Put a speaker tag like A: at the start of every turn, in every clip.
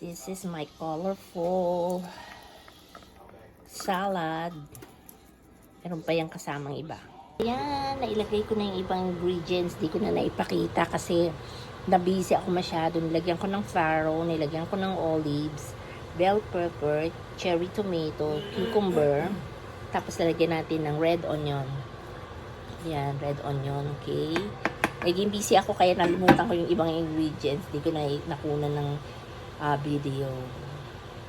A: This is my colorful salad. Meron pa yung kasamang iba. Ayan, nailagay ko na yung ibang ingredients. Di ko na naipakita kasi nabisi ako masyado. Nilagyan ko ng farro, nilagyan ko ng olives, bell pepper, cherry tomato, cucumber. Tapos lalagyan natin ng red onion. Yan, red onion, okay? Naging busy ako kaya nalimutan ko yung ibang ingredients. Di ko na nakunan ng video.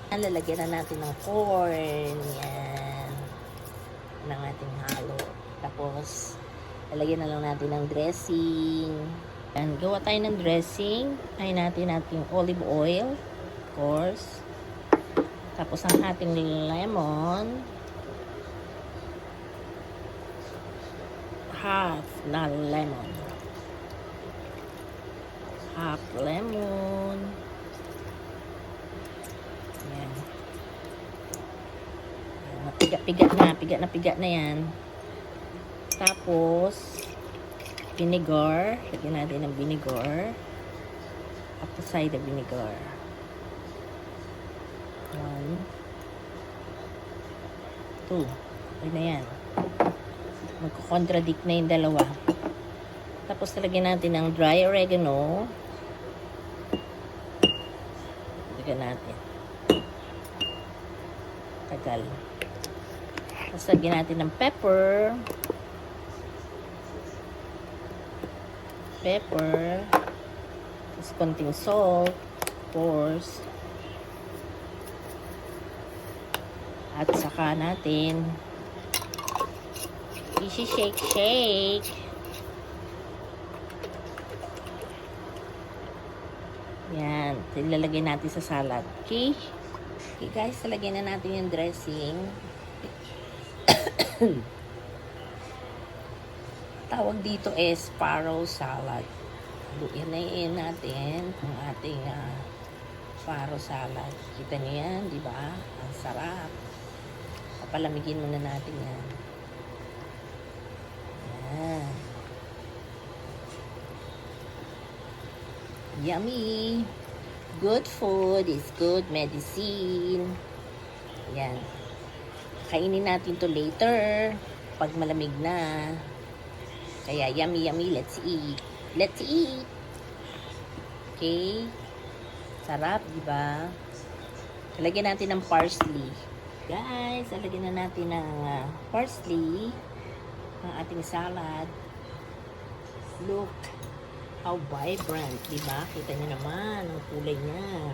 A: Lalagyan na natin ng corn. Yan. Ng ating halo. Tapos, lalagyan na lang natin ng dressing. Yan, gawa tayo ng dressing. Ay natin olive oil. Of course. Tapos, ang ating lemon. Half na lemon. Half lemon. Yan. Piga na yan. Tapos, vinegar. Lagyan natin ng vinegar. Apple cider vinegar. 1, 2. Okay na yan. Magko-contradict na yung dalawa. Tapos, lagyan natin ng dry oregano. Lagyan natin. Tagal. Tapos, lagyan natin ng pepper. Tapos, konting salt. Of course. At saka natin shake. Yan. Ilalagay natin sa salad. Okay? Okay guys, lalagyan na natin yung dressing. Tawag dito is farro salad. Luinayin natin ang ating farro salad. Kita nyo yan, di ba? Ang sarap. Papalamigin muna natin yan. Yan. Yummy! Good food is good medicine. Yan. Kainin natin to later pag malamig na. Kaya yummy, let's eat. Let's eat. Okay? Sarap, di ba? Lagyan natin ng parsley. Guys, lagyan na natin ng parsley ang ating salad. Look how vibrant, di ba? Kita niyo naman ang kulay niya.